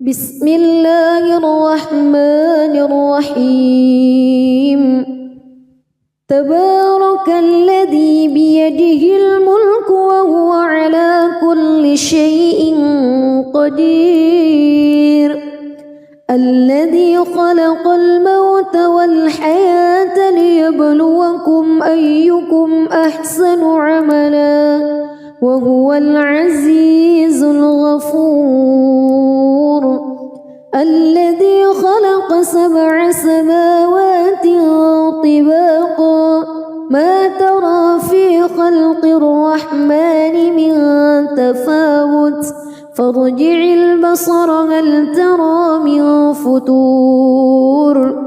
بسم الله الرحمن الرحيم تبارك الذي بيده الملك وهو على كل شيء قدير الذي خلق الموت والحياة ليبلوكم أيكم أحسن عملا وهو العزيز الغفور الذي خلق 7 سماوات طباقا ما ترى في خلق الرحمن من تفاوت فارجع البصر هل ترى من فتور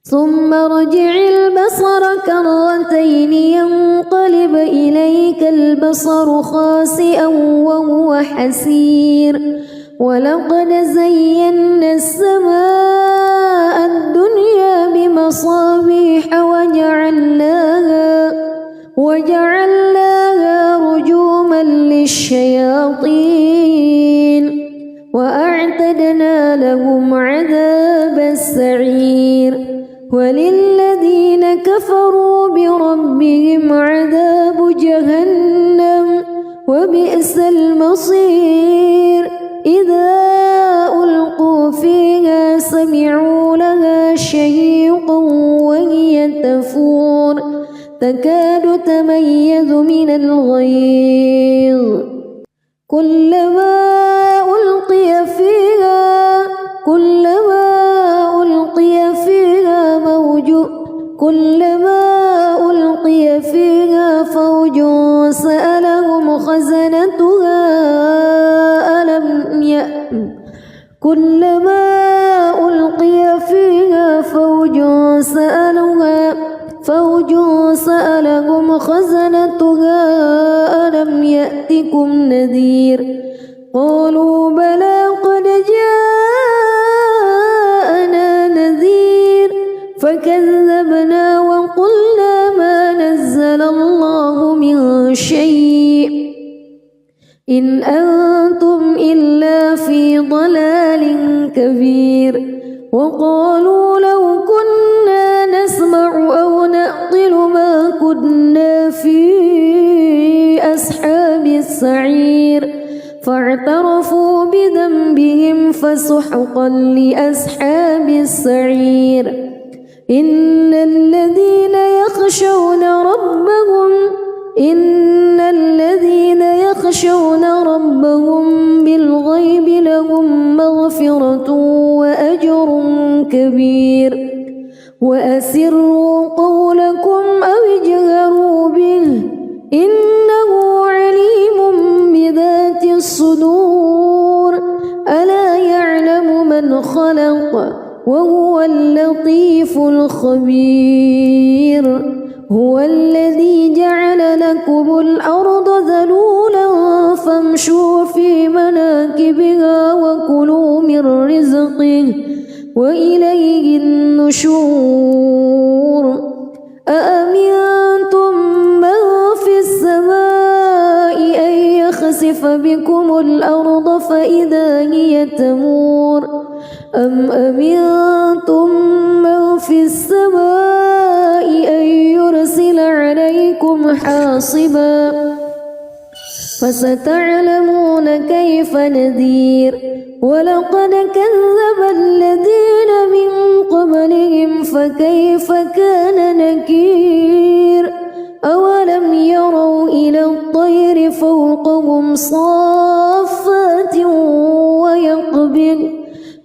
ثم ارجع البصر كرتين ينقلب إليك البصر خاسئا وهو حسير ولقد زينا السماء الدنيا بمصابيح وجعلناها رجوما للشياطين وأعتدنا لهم عذاب السعير وللذين كفروا بربهم عذاب جهنم وبئس المصير إذا ألقوا فيها سمعوا لها شهيقا وهي تفور تكاد تميز من الغيظ كلما ألقي فيها فوج سألهم خزنتها ألم يأتكم نذير قالوا بلى قد جاءنا نذير فكذبنا وقلنا ما نزل الله من شيء إن أنتم إلا في ضلال كبير وقالوا لو كنا نسمع أو نعقل ما كنا في أصحاب السعير فاعترفوا بذنبهم فسحقا لأصحاب السعير إن الذين يخشون ربهم بالغيب لهم مغفرة وأجر كبير وأسروا قولكم أو اجهروا به إنه عليم بذات الصدور ألا يعلم من خلق وهو اللطيف الخبير هو الذي جعل لكم الأرض ذلولا فامشوا في مناكبها وكلوا من رزقه وإليه النشور أأمنتم من في السماء أن يخسف بكم الأرض فإذا هي تمور أم أمنتم من في السماء أن يرسل عليكم حاصبا فستعلمون كيف نذير ولقد كذب الذين من قبلهم فكيف كان نكير أولم يروا إلى الطير فوقهم صافات ويقبض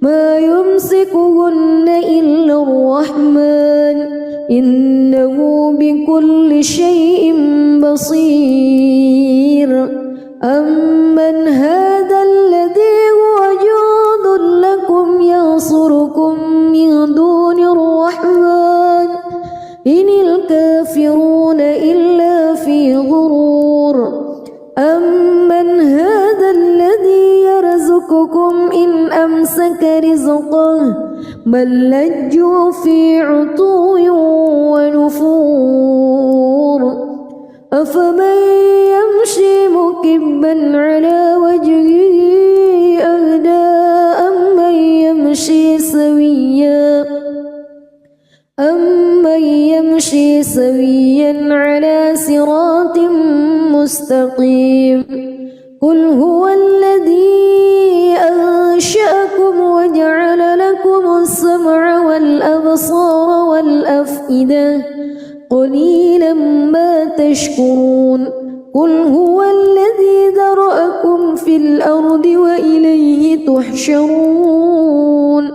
ما يمسكهن إلا الرحمن إنه بكل شيء بصير أمن هذا الذي هو جند لكم ينصركم من دون الرحمن إن الكافرون إلا في غرور أمن هذا الذي يرزقكم إن أمسك رزقه بل لجوا في عتو ونفور أفمن يمشي مكبا على وجهه أهدى سويا على صراط مستقيم قل هو الذي أنشأكم وجعل لكم السمع والأبصار والأفئدة قليلا ما تشكرون قل هو الذي ذرأكم في الأرض وإليه تحشرون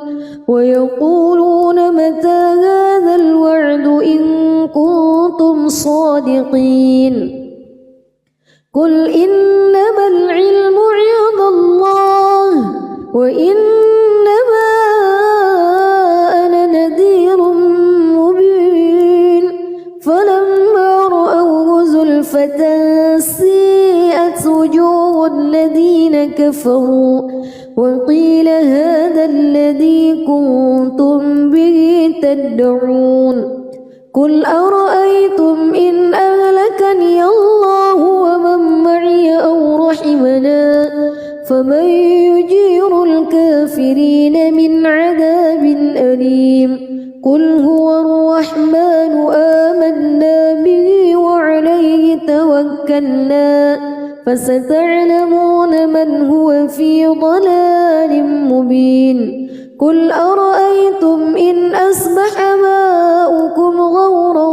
ويقولون متى هذا الوعد إن كنتم صادقين قل إنما العلم عند الله وإنما أنا نذير مبين فلما رأوه زلفة سيئت وجوه الذين كفروا وقيل هذا الذي كنتم به تدعون قل أرأيتم إن أهلكني الله ومن معي أو رحمنا فمن يجير الكافرين من عذاب أليم قل هو الرحمن آمنا به وعليه توكلنا فستعلمون من هو في ضلال مبين قل أرأيتم إن أصبح ماؤكم غورا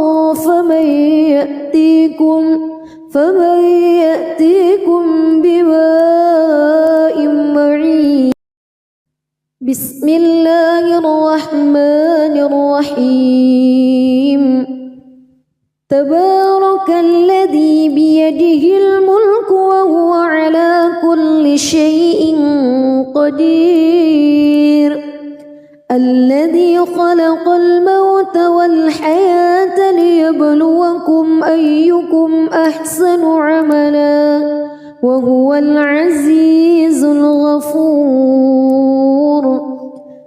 فمن يأتيكم بماء معين بسم الله الرحمن الرحيم تبارك الذي بيده الملك وهو على كل شيء قدير الذي خلق الموت والحياة ليبلوكم أيكم أحسن عملا وهو العزيز الغفور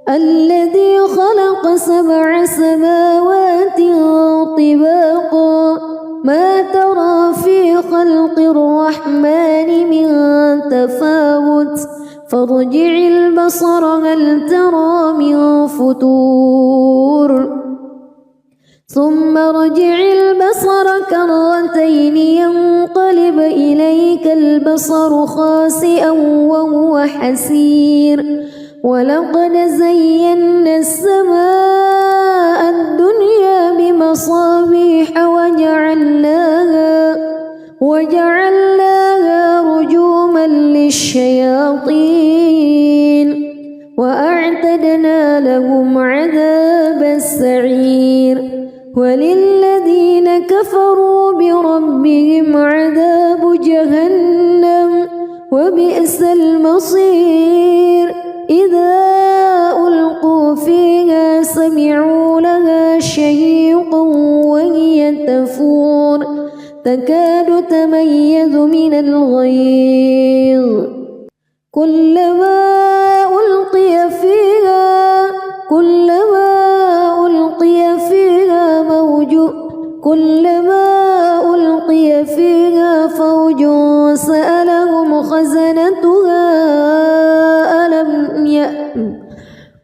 الذي خلق 7 سماوات طباقا ما ترى في خلق الرحمن من تفاوت فارجع البصر هل ترى من فطور ثم ارجع البصر كرتين ينقلب إليك البصر خاسئا وهو حسير ولقد زينا السماء الدنيا بمصابيح وجعلناها رجوما للشياطين وأعتدنا لهم عذاب السعير وللذين كفروا بربهم عذاب جهنم وبئس المصير إذا ألقوا فيها سمعوا لها شهيقا وهي تفور تكاد تميز من الغيظ كلما ألقي فيها فوج سألهم خزنتها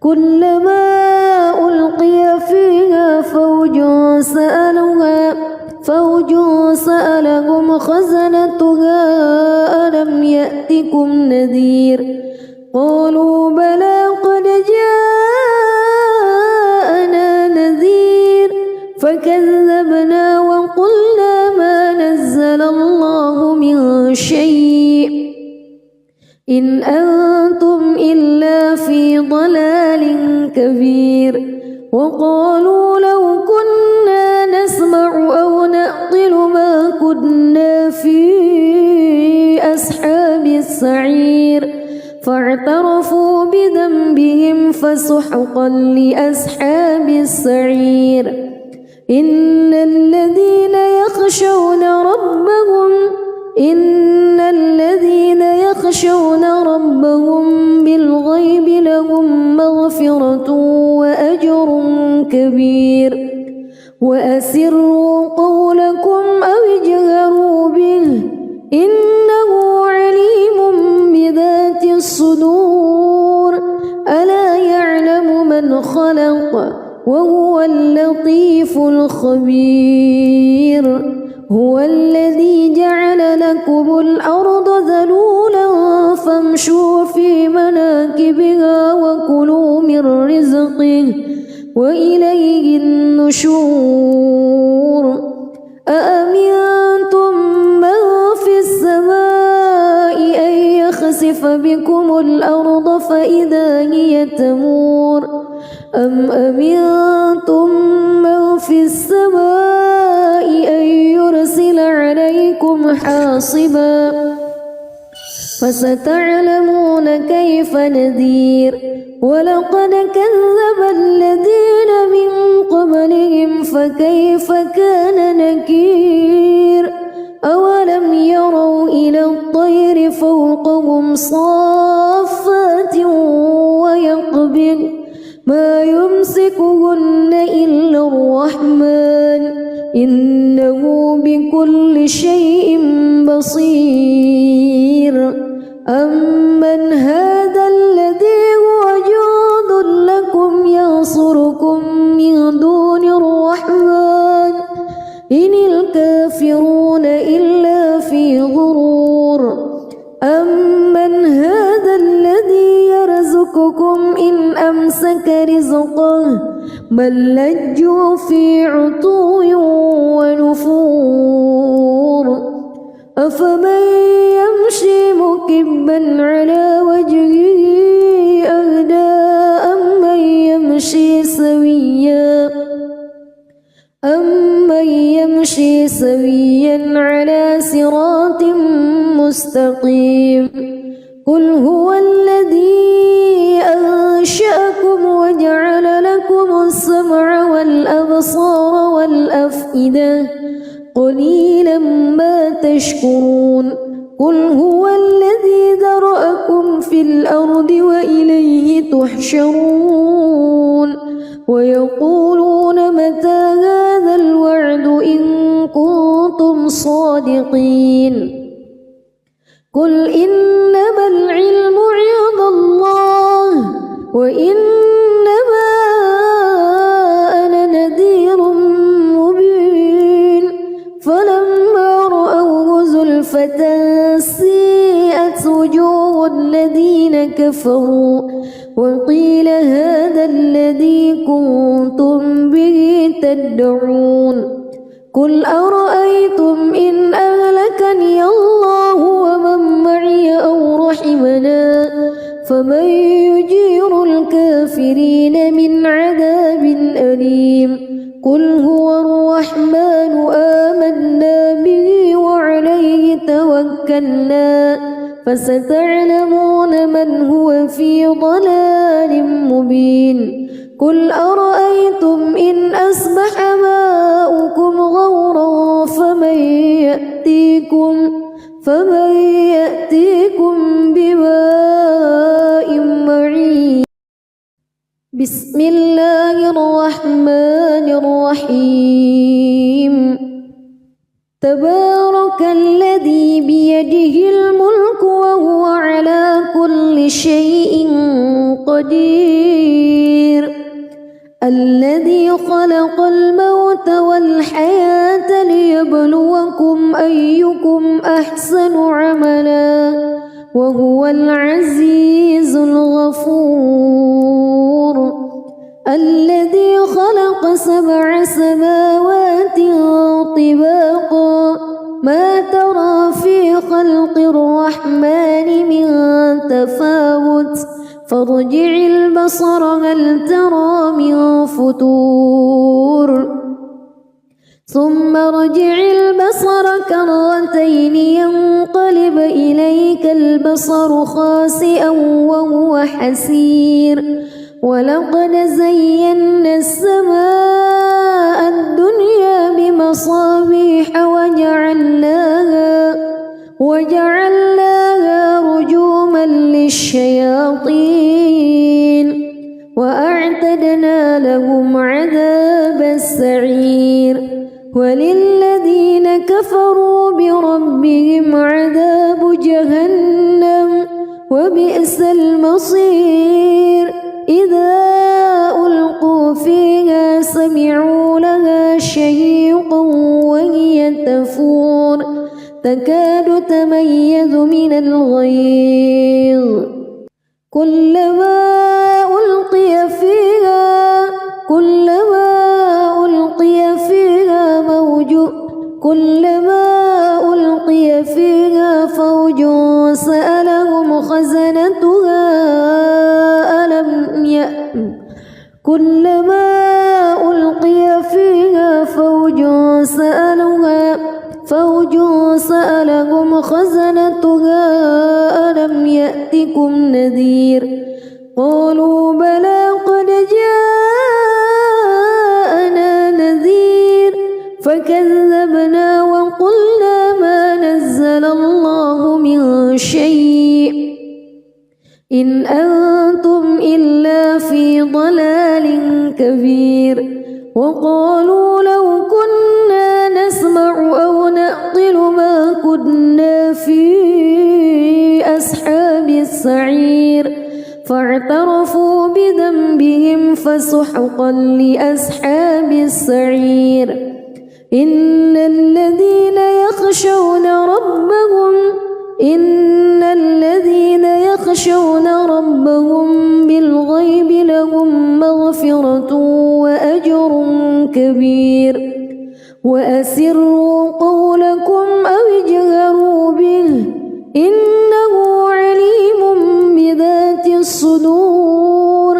كلما ألقي فيها فوج سألهم خزنتها ألم يأتكم نذير قالوا بلى قد جاءنا نذير فكذبنا وقلنا ما نزل الله من شيء إن أنتم إلا في ضلال كبير وقالوا لو كنا نسمع أو نعقل ما كنا في أصحاب السعير فاعترفوا بذنبهم فسحقا لأصحاب السعير إن الذين يخشون ربهم بالغيب لهم مغفرة وأجر كبير وأسروا قولكم أو اجهروا به إنه عليم بذات الصدور ألا يعلم من خلق وهو اللطيف الخبير. هو الذي جعل لكم الأرض ذلولا فامشوا في مناكبها وكلوا من رزقه وإليه النشور. أأمنتم من في السماء أن يخسف بكم الأرض فإذا هي تمور أم أمنتم من في السماء أن يرسل عليكم حاصبا فستعلمون كيف نذير. ولقد كذب الذين من قبلهم فكيف كان نكير. أولم يروا إلى الطير فوقهم صافات ويقبض ما يمسكهن إلا الرحمن إنه بكل شيء بصير. أمن هذا الذي هو جند لكم ينصركم من دون الرحمن إن الكافرون إلا في غرور. أمن هذا الذي يرزقكم إن أمسك رزقه بل لجوا في عتو ونفور. أفمن يمشي مكبا على وجهه أهدى أمن يمشي سويا على صراط مستقيم. قل هو الذي أنشأكم وجعل لكم السمع والأبصار والأفئدة قليلا ما تشكرون. قل هو الذي ذرأكم في الأرض وإليه تحشرون. ويقولون متى هذا الوعد إن كنتم صادقين. قل إنما العلم عند الله وإنما أنا نذير مبين. فلما رأوه زلفة سيئت وجوه الذين كفروا وقيل هذا الذي كنتم به تدعون. قل أرأيتم إن أهلكني الله ومن معي أو رحمنا فمن يجير الكافرين من عذاب أليم. قل هو الرحمن آمنا به وعليه توكلنا فستعلمون من هو في ضلال مبين. قل أرأيتم إن أصبح ماؤكم غورا فمن يأتيكم بماء معين. بسم الله الرحمن الرحيم. تبارك الذي بيده الملك وهو على كل شيء قدير. الذي خلق الموت والحياة ليبلوكم أيكم أحسن عملا وهو العزيز الغفور. الذي خلق 7 سماوات طباقا ما ترى في خلق الرحمن من تفاوت فارجع البصر هل ترى من فطور ثم ارجع البصر كرتين ينقلب إليك البصر خاسئا وهو حسير. ولقد زينا السماء الدنيا بمصابيح وجعلناها رجوما للشياطين وأعتدنا لهم عذاب السعير. وللذين كفروا بربهم عذاب جهنم وبئس المصير. إذا ألقوا فيها تكاد تميز من الغيظ كلما ألقي فيها فوج سألهم خزنتها ألم يأتكم نذير قالوا بلى قد جاءنا نذير فكذبنا وقلنا ما نزل الله من شيء إن أنتم إلا في ضلال كبير وقالوا لو كنا نسمع أو نعقل ما كنا في أصحاب السعير فاعترفوا بذنبهم فسحقا لأصحاب السعير إن الذين يخشون ربهم بالغيب لهم مغفرة وأجر كبير وأسروا قولكم أو اجهروا به إنه عليم بذات الصدور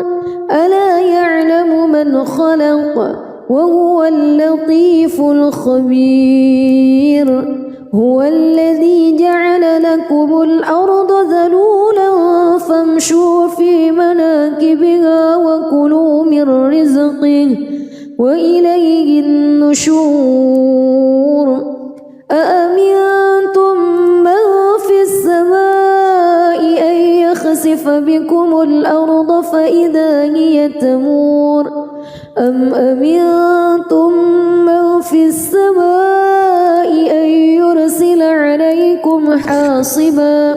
ألا يعلم من خلق وهو اللطيف الخبير هو الذي جعل لكم الأرض ذلولا فامشوا في مناكبها وكلوا من رزقه وإليه النشور أأمنتم من في السماء أن يخسف بكم الأرض فإذا هي تمور أم أمنتم من في السماء أن يرسل عليكم حاصبا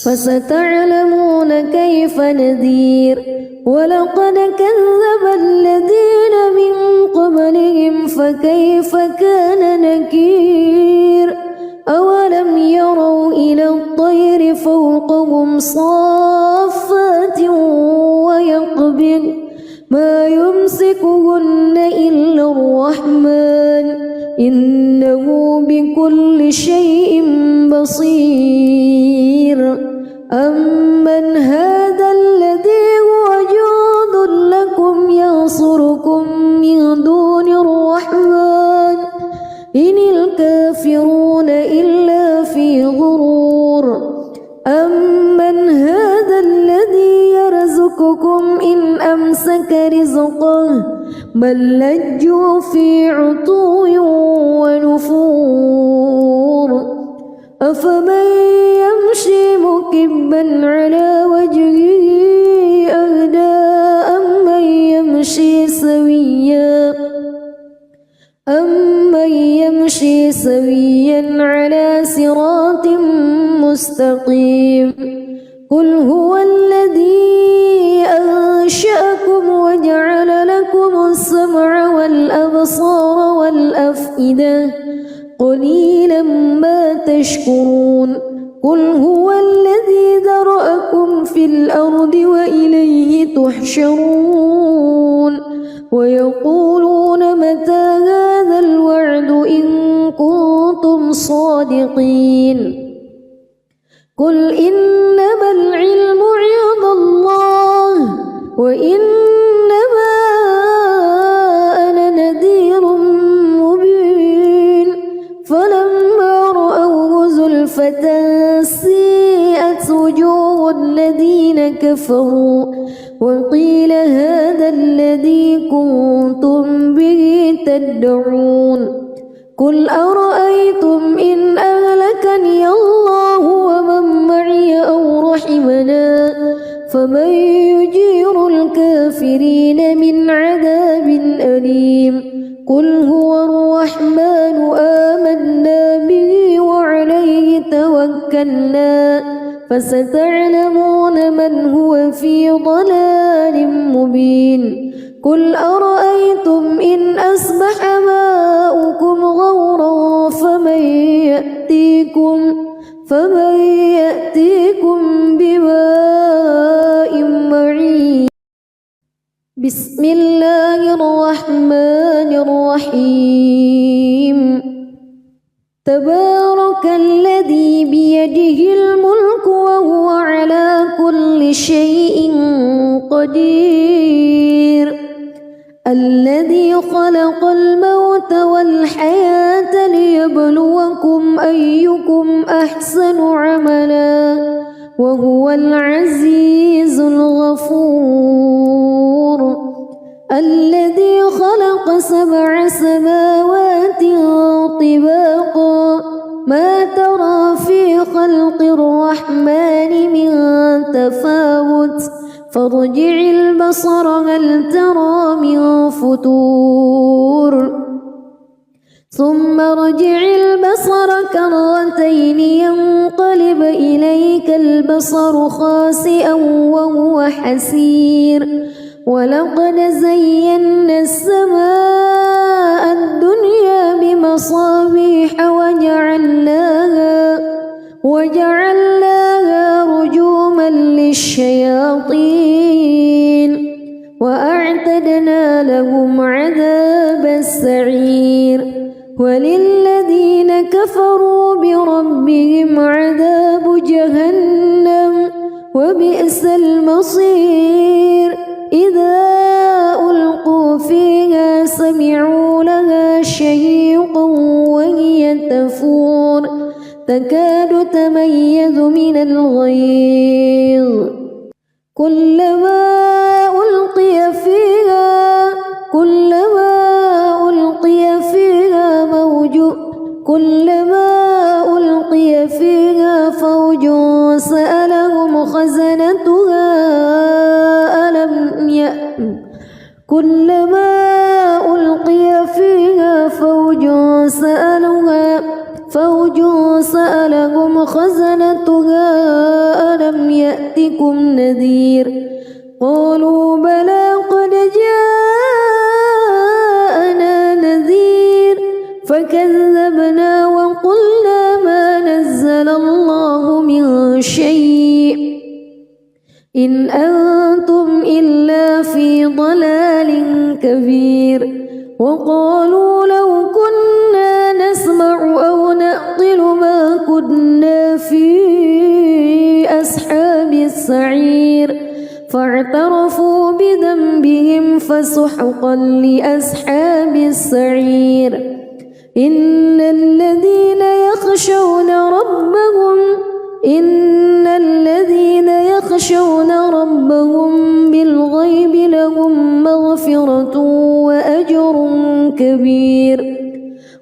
فستعلمون كيف نذير ولقد كذب الذين من قبلهم فكيف كان نكير أولم يروا إلى الطير فوقهم صافات ويقبض ما يمسكهن إلا الرحمن إنه بكل شيء بصير أمن هذا الذي هو جند لكم ينصركم من دون الرحمن إن الكافرون إلا في غرور أمن هذا الذي يرزقكم إن أمسك رزقه بل لجوا في عتو ونفور أفمن يمشي مكبا على وجهه أهدى أمن يمشي سويا على صراط مستقيم قل هو الذي أنشأكم وجعل لكم السمع والأبصار والأفئدة قليلا ما تشكرون قل هو الذي ذرأكم في الأرض وإليه تحشرون ويقولون متى هذا الوعد إن كنتم صادقين قل إنما العلم عند الله وإنما أنا نذير مبين فلما رأوه زلفة سيئت وجوه الذين كفروا وقيل هذا الذي كنتم به تدعون قل أرأيتم إن أهلكني الله ومن معي أو رحمنا فمن يجير الكافرين من عذاب أليم قل هو الرحمن آمنا به وعليه توكلنا فستعلمون من هو في ضلال مبين قل أرأيتم إن أصبح ماؤكم غورا فمن فمن يأتيكم بماء معين. بسم الله الرحمن الرحيم. تبارك الذي بيده الملك وهو على كل شيء قدير. الذي خلق الموت والحياة ليبلوكم أيكم أحسن عملا وهو العزيز الغفور. الذي خلق 7 سماوات طباقا ما ترى في خلق الرحمن من تفاوت فارجع البصر هل ترى من فتور ثم ارجع البصر كرتين ينقلب إليك البصر خاسئا وهو حسير. ولقد زينا السماء الدنيا بمصابيح وجعلناها رجوما للشياطين وأعتدنا لهم عذاب السعير. وللذين كفروا بربهم عذاب جهنم وبئس المصير. إذا ألقوا فيها سمعوا لها شهيقا وهي تفور تكاد تميز من الغيظ كلما ألقي فيها فوج سألهم خزنتها ألم يأتكم نذير قالوا بلى قد جاءنا نذير فكذبنا وقلنا ما نزل الله من شيء إن أنتم إلا في ضلال كبير. وقالوا لو كنا نسمع أو نعقل ما كنا في أصحاب السعير فاعترفوا بذنبهم فسحقا لأصحاب السعير. إن الذين يخشون ربهم بالغيب لهم مغفرة وأجر كبير.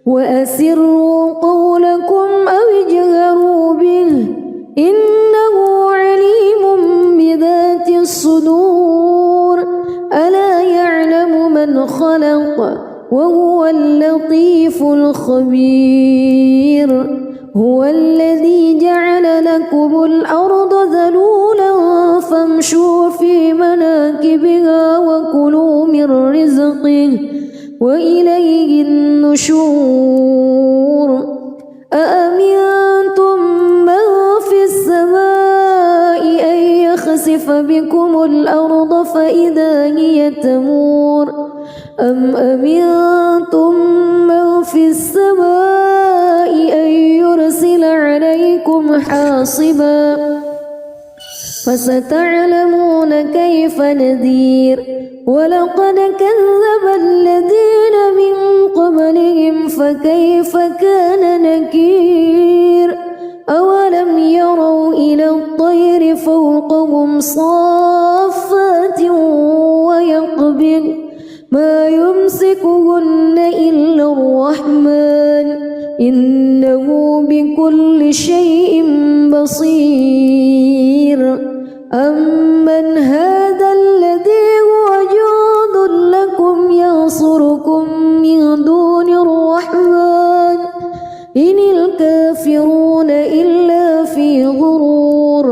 وأسروا قولكم أو اجهروا به إنه عليم بذات الصدور. ألا يعلم من خلق وهو اللطيف الخبير. هو الذي جعل لكم الأرض ذلولا فامشوا في مناكبها وكلوا من رزقه وإليه النشور. أأمنتم من في السماء أن يخسف بكم الأرض فإذا هي تمور أم أمنتم من في السماء أن يرسل عليكم حاصبا فستعلمون كيف نذير. ولقد كذب الذين من قبلهم فكيف كان نكير. أولم يروا إلى الطير فوقهم صافات ويقبض ما يمسكهن إلا الرحمن إنه بكل شيء بصير. أمن هذا الذي هو جند لكم ينصركم من دون الرحمن إن الكافرون إلا في غرور.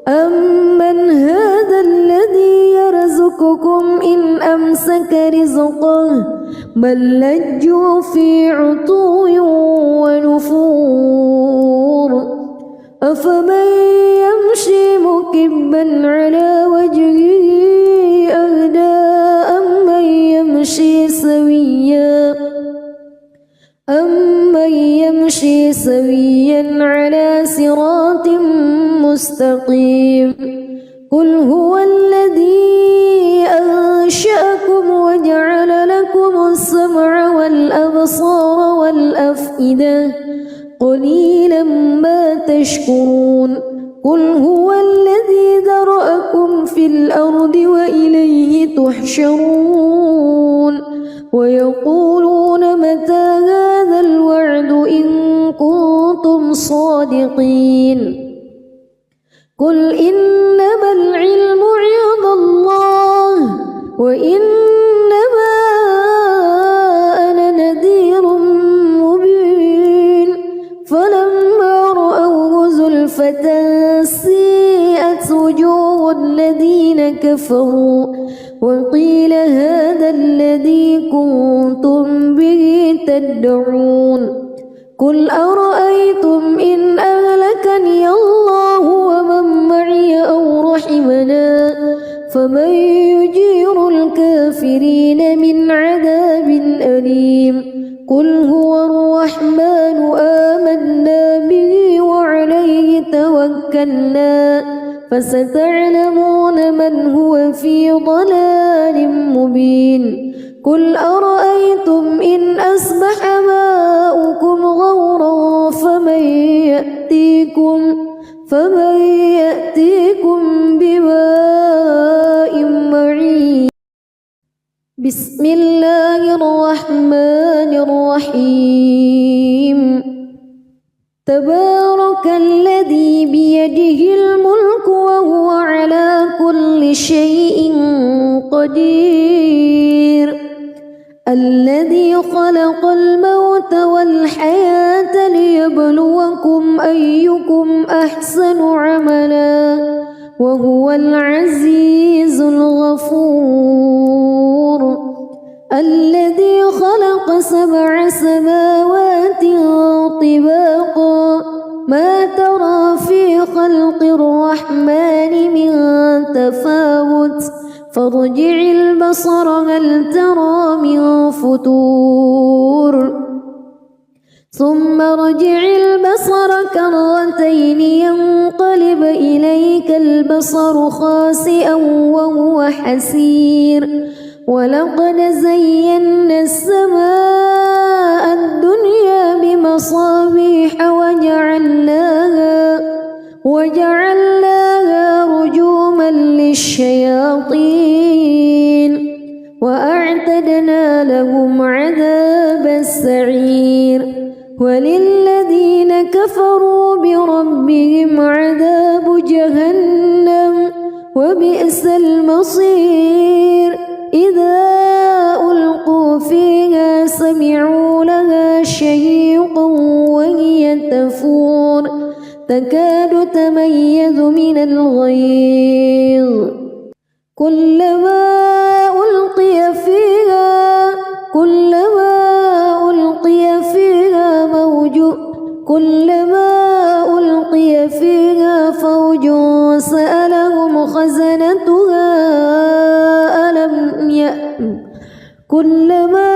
أمن هذا الذي يرزقكم إن أمسك رزقه بل لجوا في عتو ونفور. أفمن يمشي مكبا على وجهه أهدى أمن يمشي سويا على صراط مستقيم قل هو الذي أنشأكم وجعل لكم السمع والأبصار والأفئدة قليلا ما تشكرون قل هو الذي ذرأكم في الأرض وإليه تحشرون ويقولون متى هذا الوعد إن كنتم صادقين قل إنما العلم عند الله وإنما أنا نذير مبين فلما رأوه زلفة سيئت وجوه الذين كفروا وقيل هذا الذي كنتم به تدعون قل أرأيتم إن أهلكني الله ومن معي أو رحمنا فمن يجير الكافرين من عذاب أليم قل هو الرحمن آمنا به وعليه توكلنا فستعلمون من هو في ضلال مبين قل أرأيتم إن أصبح ماؤكم غورا فمن يأتيكم بماء معين بسم الله الرحمن الرحيم تبارك الذي بيده الملك وهو على كل شيء قدير الذي خلق الموت والحياة ليبلوكم أيكم أحسن عملا وهو العزيز الغفور الذي خلق 7 سماوات طباقا ما ترى في خلق الرحمن من تفاوت فارجع البصر هل ترى من فتور ثم ارجع البصر كرتين ينقلب إليك البصر خاسئا وهو حسير ولقد زينا السماء الدنيا بمصابيح وجعلناها رجوما للشياطين وأعتدنا لهم عذاب السعير وللذين كفروا بربهم عذاب جهنم وبئس المصير إذا ألقوا فيها سمعوا لها شهيقا وهي تفور تكاد تميز من الغيظ كلما ألقي فيها فوج سألهم خزنتها كلما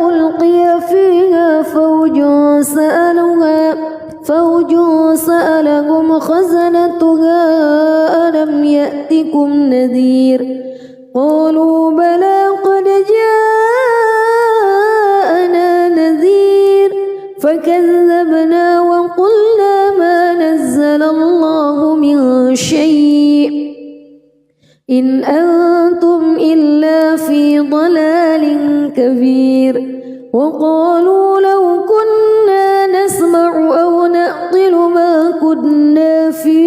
ألقي فيها فوج سألهم خزنتها ألم يأتكم نذير قالوا بلى قد جاءنا نذير فكذبنا وقلنا ما نزل الله من شيء إن أنتم إلا في ضلال كبير وقالوا لو كنا نسمع أو نعقل ما كنا في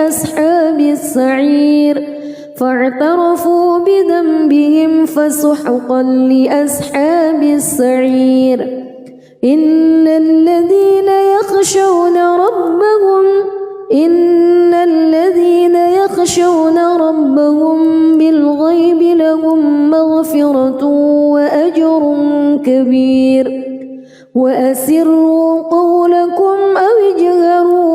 أصحاب السعير فاعترفوا بذنبهم فسحقا لأصحاب السعير إن الذين يخشون ربهم بالغيب لهم مغفرة وأجر كبير وأسروا قولكم أو اجهروا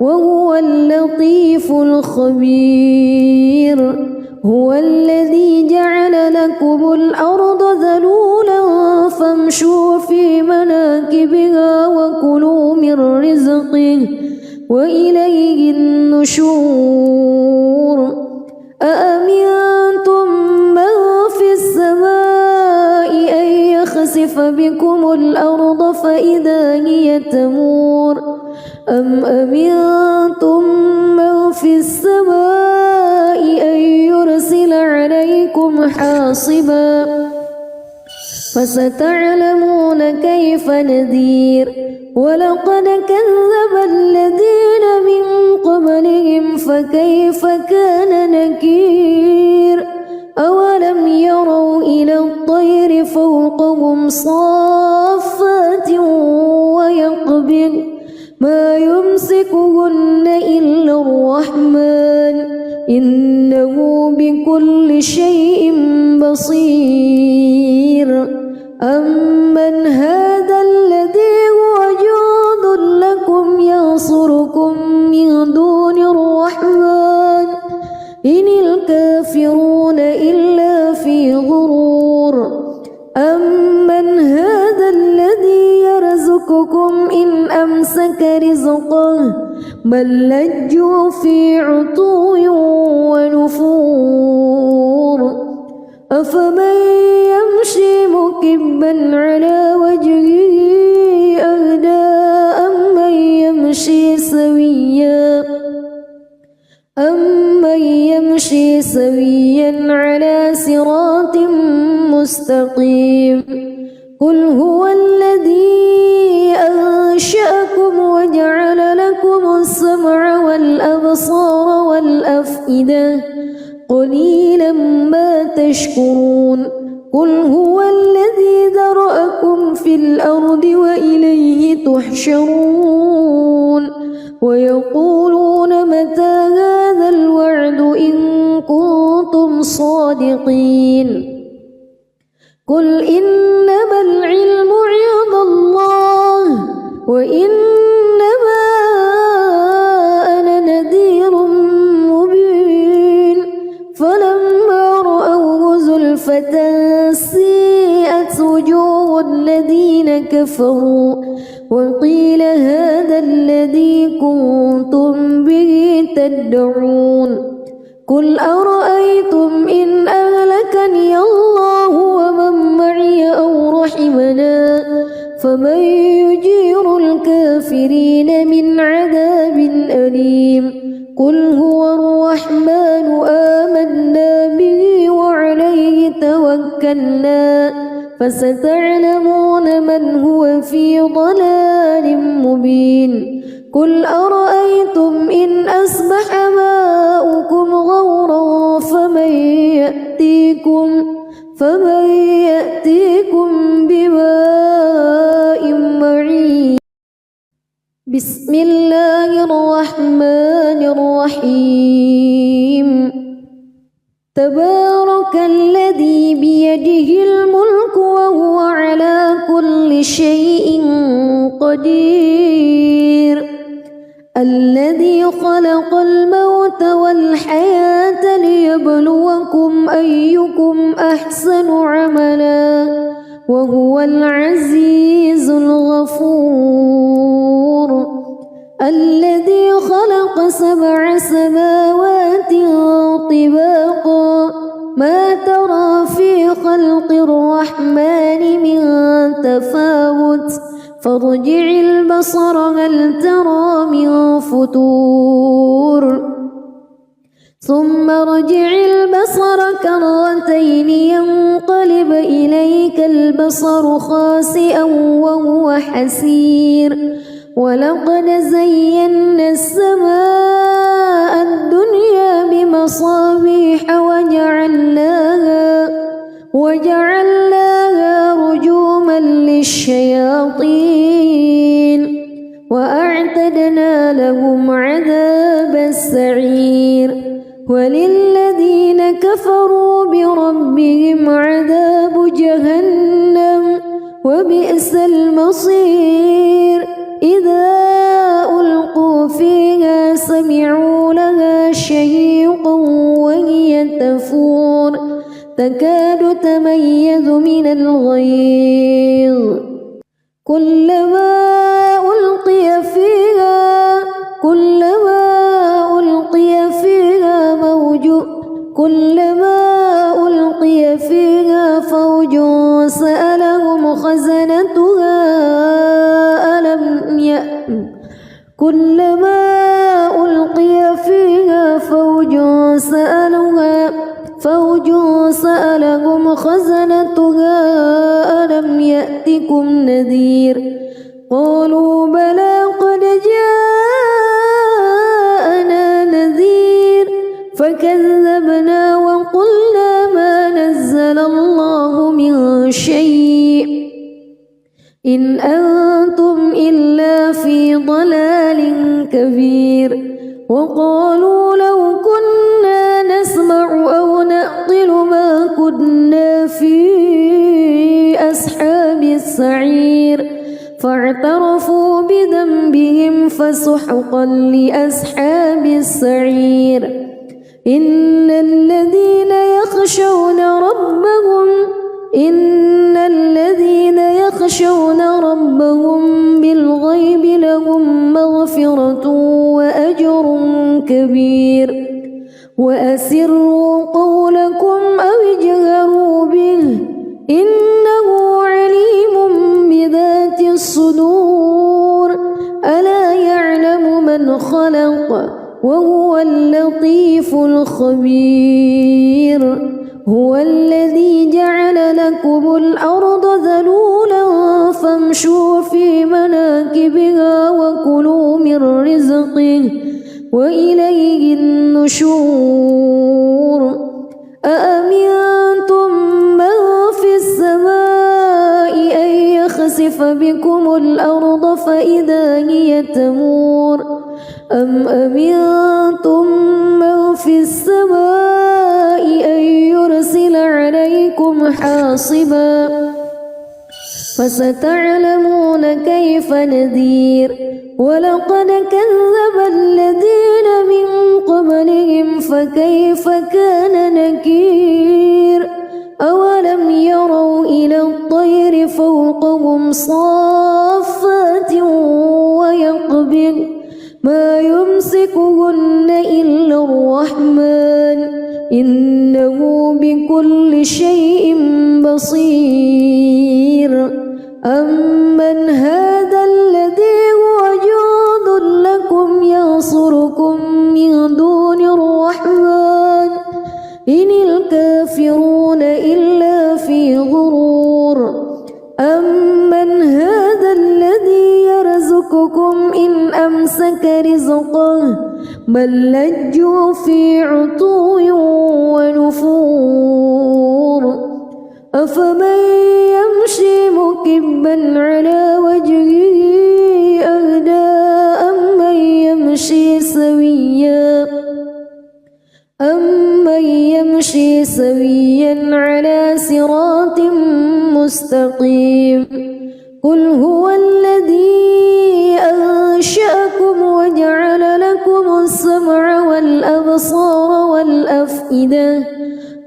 وهو اللطيف الخبير هو الذي جعل لكم الأرض ذلولا فامشوا في مناكبها وكلوا من رزقه وإليه النشور أأمنتم من في السماء أن يخسف بكم الأرض فإذا هي تمور أم أمنتم من في السماء أن يرسل عليكم حاصبا فستعلمون كيف نذير ولقد كذب الذين من قبلهم فكيف كان نكير أولم يروا إلى الطير فوقهم صافات ويقبض ما يمسكهن إلا الرحمن إنه بكل شيء بصير أمن هذا الذي هو جند لكم ينصركم من دون الرحمن إن الكافرون إلا في غرور أمن هذا الذي يرزقكم إن أمسك رزقه بل لجوا في عتو ونفور أفمن يمشي مكبا على وجهه أهدى أمن يمشي سويا على صراط مستقيم قل هو الذي أنشأكم وجعل لكم السمع والأبصار والأفئدة قليلا ما تشكرون قل هو الذي ذرأكم في الأرض وإليه تحشرون ويقولون متى هذا الوعد إن كنتم صادقين قل إنما العلم عند الله وإنما أنا نذير مبين فلما رأوه زلفة سيئت وجوه الذين كفروا وقيل هذا الذي كنتم به تدعون قل أرأيتم إن أهلكني الله ومن معي أو رحمنا فمن يجير الكافرين من عذاب أليم قل هو الرحمن آمنا به وعليه توكلنا فستعلمون من هو في ضلال مبين قل أرأيتم إن أصبح ماؤكم غورا فمن يأتيكم بماء معين بسم الله الرحمن الرحيم تبارك الذي بيده الملك وهو على كل شيء قدير الذي خلق الموت والحياة ليبلوكم أيكم أحسن عملا وهو العزيز الغفور الذي خلق 7 سماوات طباقا ما ترى في خلق الرحمن من تفاوت فارجع البصر هل ترى من فتور ثم ارجع البصر كرتين ينقلب إليك البصر خاسئا وهو حسير ولقد زينا السماء الدنيا بمصابيح وجعلناها رجوما للشياطين وأعتدنا لهم عذاب السعير وللذين كفروا بربهم عذاب جهنم وبئس المصير إذا ألقوا فيها من الغيظ كلما ألقي فيها فوج سألهم خزنتها ألم يأتكم نذير قالوا بلى قد جاءنا نذير فكذبنا وقلنا ما نزل الله من شيء إن أنتم إلا في ضلال كبير وقالوا لو كنا نسمع أو نعقل ما كنا في أصحاب السعير فاعترفوا بذنبهم فسحقا لأصحاب السعير إن الذين يخشون ربهم بالغيب لهم مغفرة وأجر كبير وأسروا قولكم أو اجهروا به إنه عليم بذات الصدور ألا يعلم من خلق وهو اللطيف الخبير هو الذي جعل لكم الأرض ذلولا فامشوا في مناكبها وكلوا من رزقه وإليه النشور أأمنتم من في السماء أن يخسف بكم الأرض فإذا هي تمور أم أمنتم من في السماء أن يرسل عليكم حاصبا فستعلمون كيف نذير ولقد كذب الذين من قبلهم فكيف كان نكير أولم يروا إلى الطير فوقهم صافات ويقبض ما يمسكهن إلا الرحمن إنه بكل شيء بصير أمن هذا الذي هو جند لكم ينصركم من دون الرحمن إن الكافرون إلا في غرور أمن هذا الذي يرزقكم إن أمسك رزقه بل لجوا في عتو ونفور أفمن يمشي مكبا على وجهه أهدى أمن يمشي سويا على صراط مستقيم قل هو الذي أنشأكم وجعل لكم السمع والأبصار والأفئدة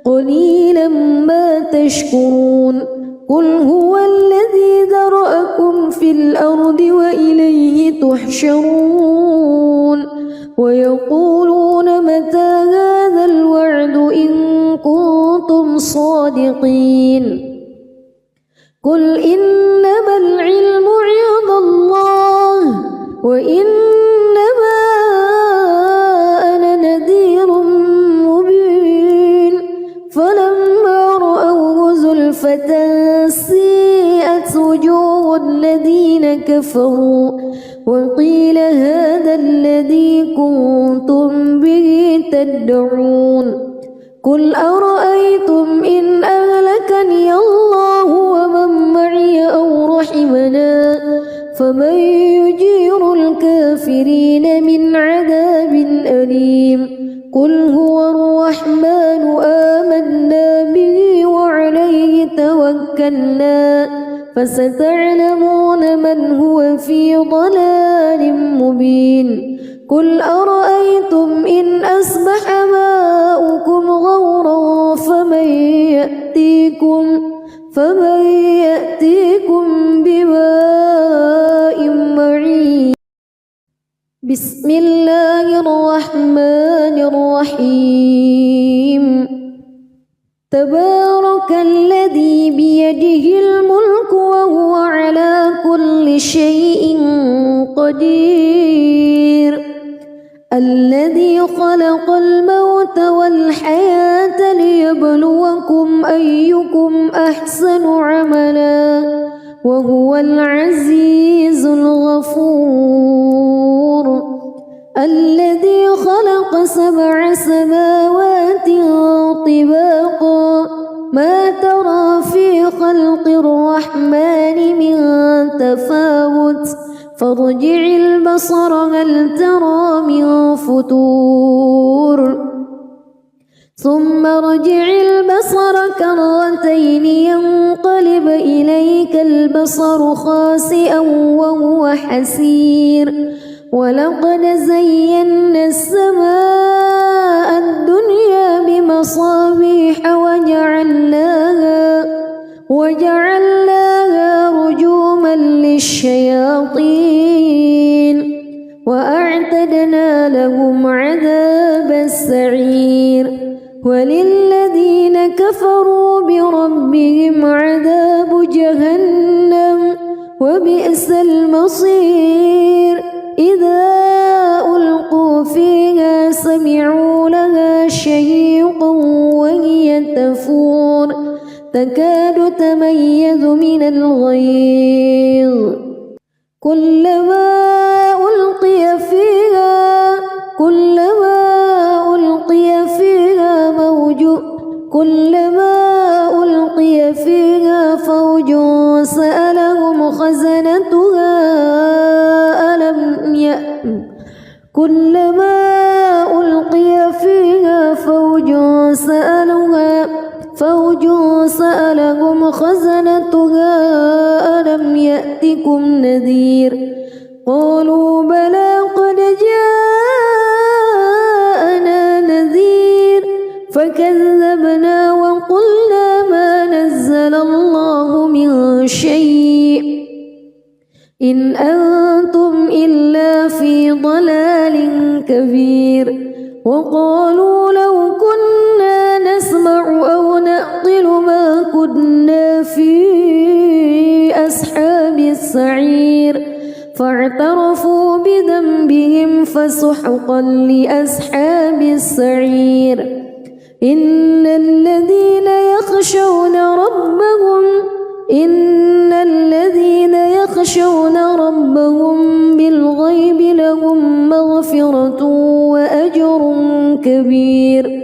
قليلا ما تشكرون قل هو الذي ذرأكم في الأرض وإليه تحشرون ويقولون متى هذا الوعد إن كنتم صادقين قل إنما العلم عند الله وإنما أنا نذير مبين فلما رأوه زلفة سيئت وجوه الذين كفروا وقيل هذا الذي كنتم به تدعون قل أرأيتم إن أهلكني الله ومن معي أو رحمنا فمن يجير الكافرين من عذاب أليم قل هو الرحمن آمنا به وعليه توكلنا فستعلمون من هو في ضلال مبين قل أرأيتم إن أصبح ماؤكم غورا فمن فمن يأتيكم بماء معين بسم الله الرحمن الرحيم تبارك الذي بيده الملك وهو على كل شيء قدير الذي خلق الموت والحياة ليبلوكم أيكم أحسن عملا وهو العزيز الغفور الذي خلق 7 سماوات طباقا ما ترى في خلق الرحمن من تفاوت فارجع البصر هل ترى من فتور ثم ارجع البصر كرتين ينقلب إليك البصر خاسئا وهو حسير ولقد زينا السماء الدنيا بمصابيح وجعلناها رجوما للشياطين وأعتدنا لهم عذاب السعير وللذين كفروا بربهم عذاب جهنم وبئس المصير إذا ألقوا فيها سمعوا لها شهيقا وهي تفور تكاد تميز من الغيظ كلما ألقي فيها فوج سألهم خزنتها ألم يأتكم نذير قالوا بلى قد جاءنا نذير فكذبنا وقلنا ما نزل الله من شيء إن أنتم إلا في ضلال كبير وقالوا لو كنا نسمع أو نعقل ما كنا في أصحاب السعير فاعترفوا بذنبهم فسحقا لأصحاب السعير إن الذين يخشون ربهم بالغيب لهم مغفرة وأجر كبير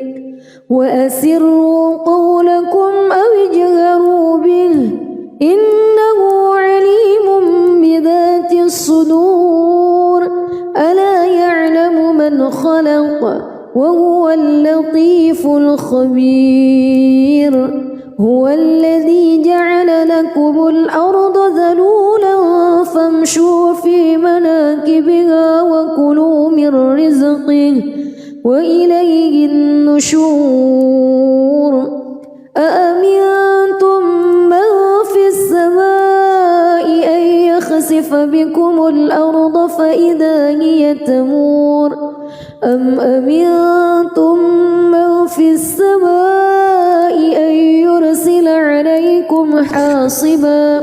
وأسروا قولكم أو اجهروا به إنه عليم بذات الصدور ألا يعلم من خلق وهو اللطيف الخبير هو الذي جعل لكم الأرض ذلولا فامشوا في مناكبها وكلوا من رزقه وإليه النشور أأمنتم من في السماء أن يخسف بكم الأرض فإذا هي تمور أم أمنتم من في السماء أن يرسل عليكم حاصبا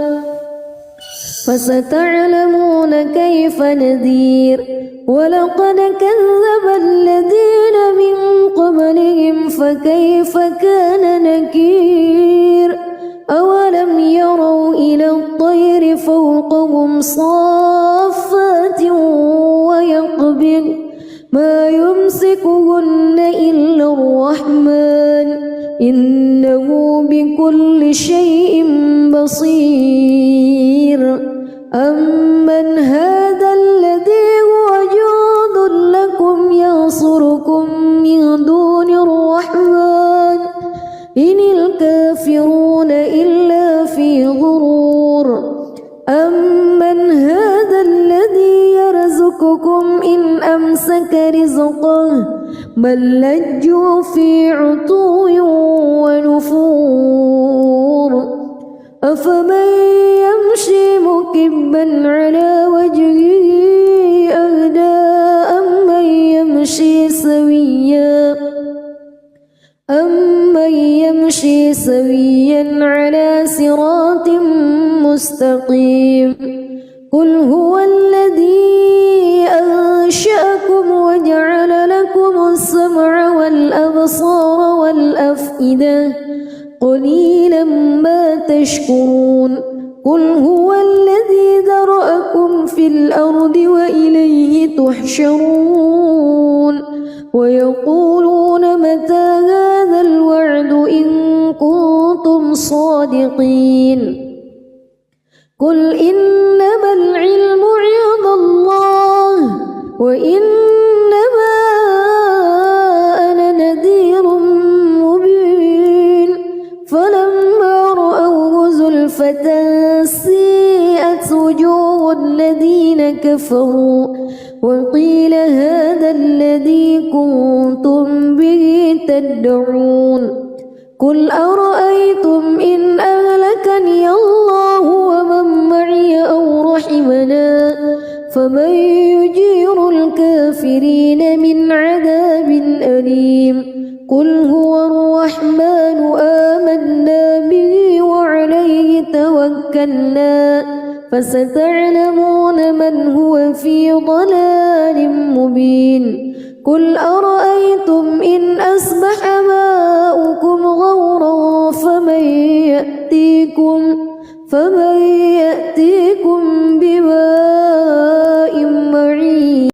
فستعلمون كيف نذير ولقد كذب الذين من قبلهم فكيف كان نكير أولم يروا إلى الطير فوقهم صافات ويقبض ما يمسكهن إلا الرحمن إنه بكل شيء بصير أمن هذا الذي هو جند لكم ينصركم من دون الرحمن إن الكافرون إلا في غرور أمن هذا الذي يرزقكم إن أمسك رزقه بل لجوا في عتو ونفور أفمن يمشي مكبا على وجهه أهدى أمن يمشي سويا على صراط مستقيم قل هو الذي أنشأكم وجعل لكم السمع والأبصار والأفئدة قليلا ما تشكرون قل هو الذي ذرأكم في الأرض وإليه تحشرون ويقولون متى هذا الوعد إن كنتم صادقين قل إنما العلم عند الله وإنما أنا نذير مبين فلما رأوه زلفة سيئت وجوه الذين كفروا وقيل هذا الذي كنتم به تدعون قل أرأيتم إن أهلكني الله ومن معي أو رحمنا فمن يجير الكافرين من عذاب أليم قل هو الرحمن آمنا به وعليه توكلنا فستعلمون من هو في ضلال مبين قل أرأيتم إن أصبح ماؤكم غورا فمن يأتيكم بماء معين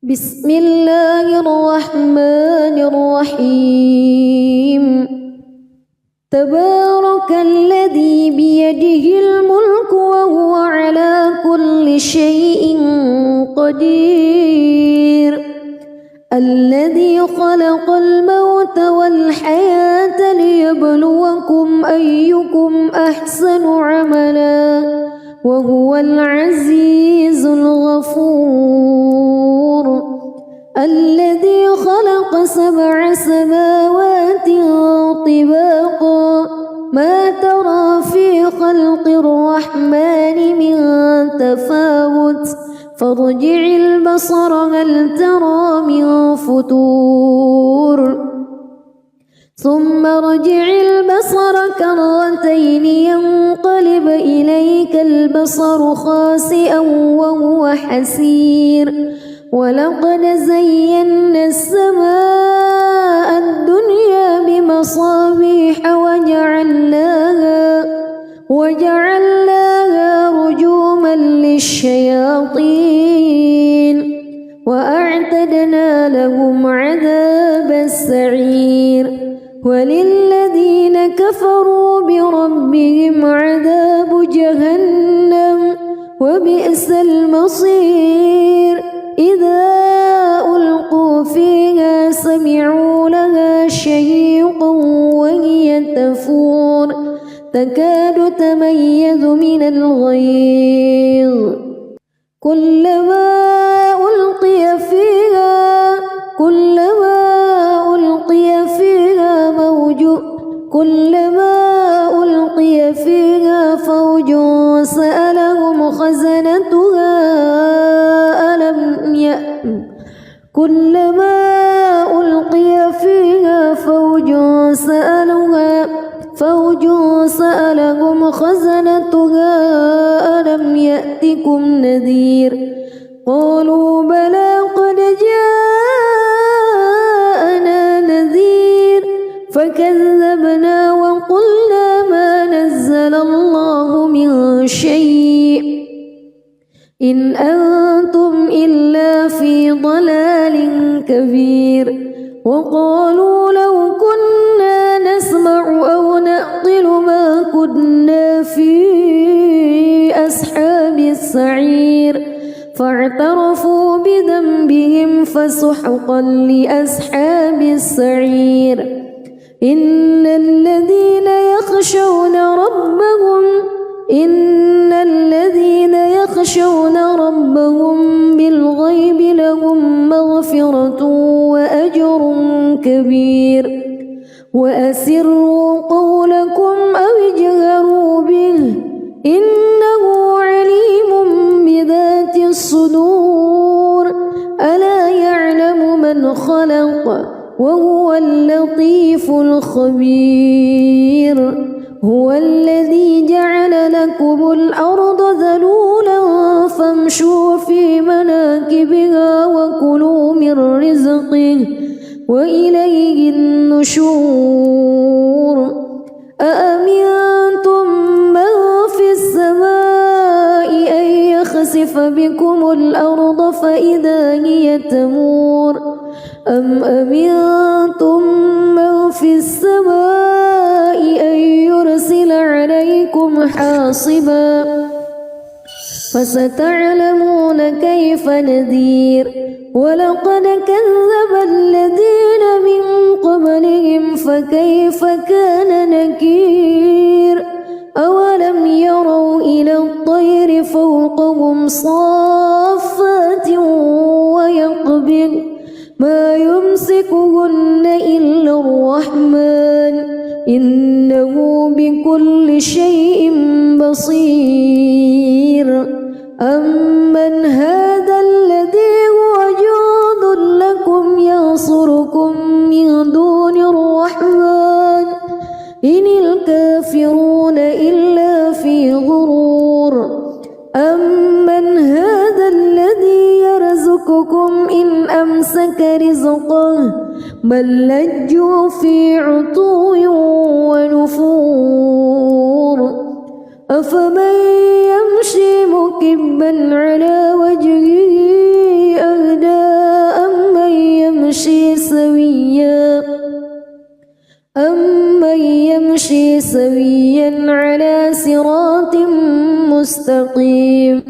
بسم الله الرحمن الرحيم تبارك الذي بيده الملك وهو على كل شيء قدير الذي خلق الموت والحياة ليبلوكم أيكم أحسن عملا وهو العزيز الغفور الذي خلق 7 سماوات طباقا ما ترى في خلق الرحمن من تفاوت فارجع البصر هل ترى من فتور ثم ارجع البصر كرتين ينقلب إليك البصر خاسئا وهو حسير ولقد زينا السماء الدنيا بمصابيح وجعلناها رجوما للشياطين وأعتدنا لهم عذاب السعير وللذين كفروا بربهم عذاب جهنم وبئس المصير إذا ألقوا فيها سمعوا لها شهيقا وهي تفور تكاد تميز من الغيظ كلما ألقي فيها فوج سألهم خزنتها كلما ألقي فيها فوج سألهم خزنتها ألم يأتكم نذير قالوا بلى قد جاءنا نذير فكذبنا وقلنا ما نزل الله من شيء إن أنتم إلا في ضلال كبير وقالوا لو كنا نسمع أو نعقل ما كنا في أصحاب السعير فاعترفوا بذنبهم فسحقا لأصحاب السعير إن الذين يخشون ربهم بالغيب لهم مغفرة وأجر كبير وأسروا قولكم أو اجهروا الأرض ذلولا فامشوا في مناكبها وكلوا من رزقه وإليه النشور أأمنتم من في السماء أن يخسف بكم الأرض فإذا هي تمور أم أمنتم من في السماء أن يرسل عليكم حاصبا فستعلمون كيف نذير ولقد كذب الذين من قبلهم فكيف كان نكير أولم يروا إلى الطير فوقهم صافات ويقبض ما يمسكهن إلا الرحمن إنه بكل شيء بصير أمن هذا الذي هو جند لكم ينصركم من دون الرحمن إن الكافرون إلا في غرور أمن هذا الذي يرزقكم إن أمسك رزقه بل لجوا في عتو ونفور أفمن يمشي مكبا على وجهه أهدى أمن يمشي سويا على صراط مستقيم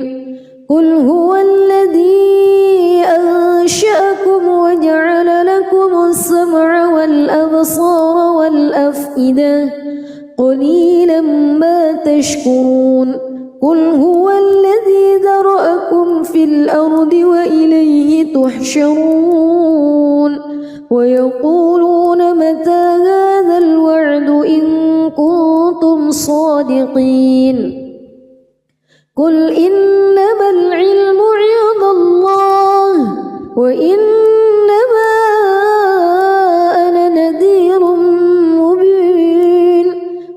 قل هو الذي أنشأكم وجعل لكم السمع والأبصار والأفئدة قليلا ما تشكرون قل هو الذي ذرأكم في الأرض وإليه تحشرون ويقولون متى هذا الوعد إن كنتم صادقين قل إنما العلم عند الله وإنما أنا نذير مبين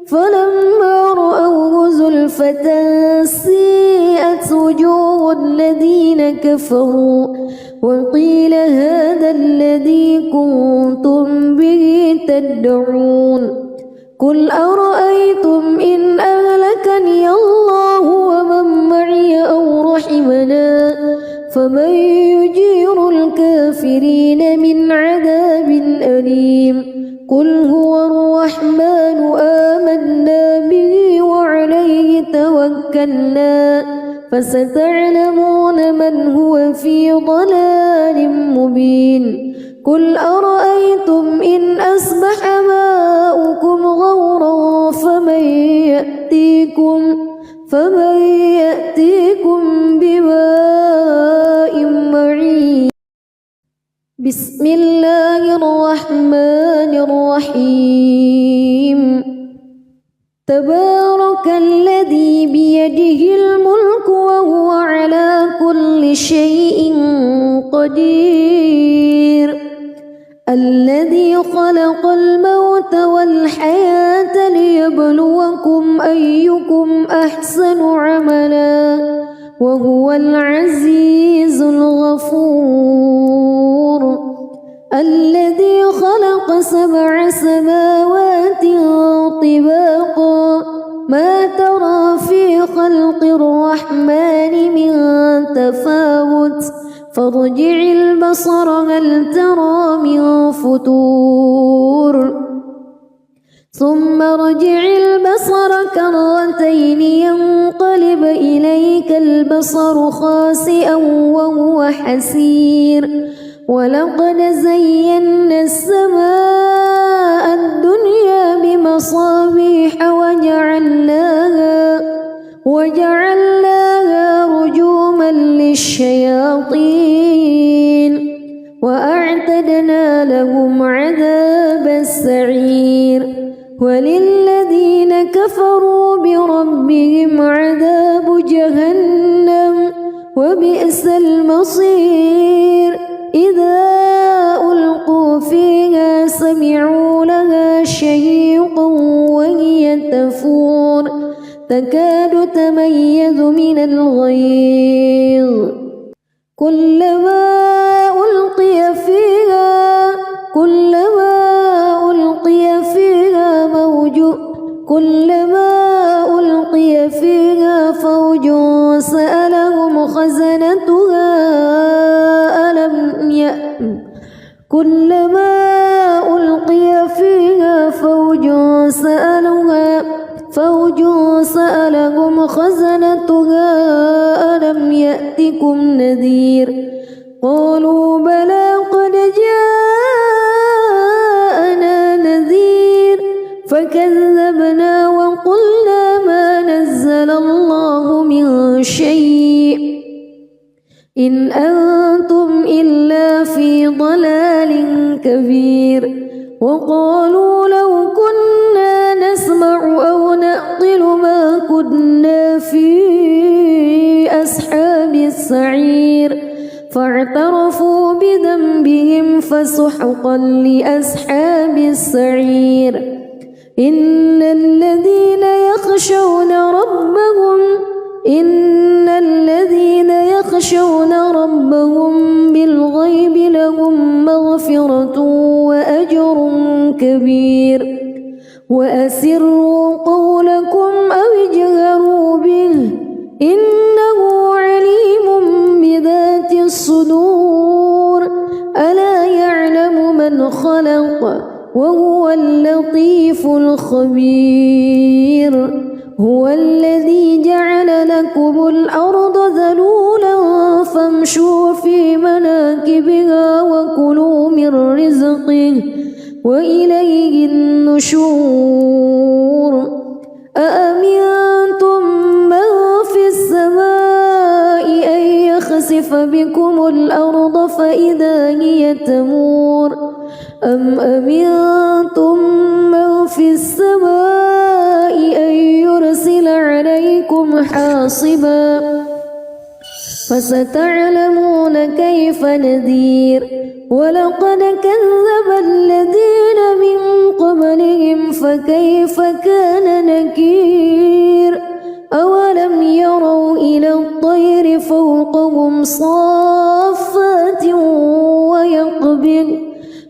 فلما رأوه زلفة سيئت وجوه الذين كفروا وقيل هذا الذي كنتم به تدعون قل أرأيتم إن أهلكني الله ومن معي أو رحمنا فمن يجير الكافرين من عذاب أليم قل هو الرحمن آمنا به وعليه توكلنا فستعلمون من هو في ضلال مبين قل أرأيتم إن أصبح ماؤكم غورا فمن يأتيكم بماء معين بسم الله الرحمن الرحيم تبارك الذي بيده الملك وهو على كل شيء قدير الذي خلق الموت والحياة ليبلوكم أيكم أحسن عملا وهو العزيز الغفور الذي خلق 7 سماوات طباقا ما ترى في خلق الرحمن من تفاوت فارجع البصر هل ترى من فتور ثم ارجع البصر كرتين ينقلب إليك البصر خاسئا وهو حسير ولقد زينا السماء الدنيا بمصابيح وجعلناها رجوما للشياطين وأعتدنا لهم عذاب السعير وللذين كفروا بربهم عذاب جهنم وبئس المصير إذا ألقوا فيها سمعوا لها شهيقا وهي تفور تكاد تميز من الغيظ كلما ألقي فيها فوج سألهم خزنتها ألم يأتكم نذير قالوا بلى قد جاءنا نذير فكذبنا وقلنا ما نزل الله من شيء إن أنتم إلا في ضلال كبير وقالوا لو كنا نسمع أو نعقل ما كنا في أصحاب السعير فاعترفوا بذنبهم فسحقا لأصحاب السعير إن الذين يخشون ربهم بالغيب لهم مغفرة وأجر كبير وأسروا قولكم أو اجهروا به إنه عليم بذات الصدور ألا يعلم من خلق وهو اللطيف الخبير هو الذي جعل لكم الأرض ذلولا فامشوا في مناكبها وكلوا من رزقه وإليه النشور أأمنتم من في السماء أن يخسف بكم الأرض فإذا هي تمور أم أمنتم من في السماء أن يرسل عليكم حاصبا فستعلمون كيف نذير ولقد كذب الذين من قبلهم فكيف كان نكير أولم يروا إلى الطير فوقهم صافات ويقبض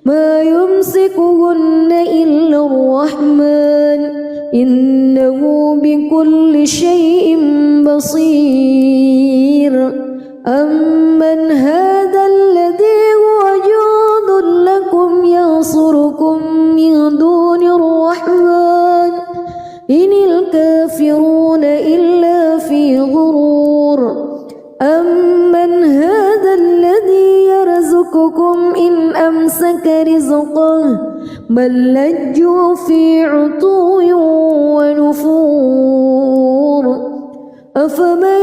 ما يمسكهن إلا الرحمن إنه بكل شيء بصير أمن هذا الذي هو جند لكم ينصركم من دون الرحمن إن الكافرون إلا في غرور أمن هذا الذي يرزقكم إن أمسك رزقه بل لجوا في عتو ونفور أفمن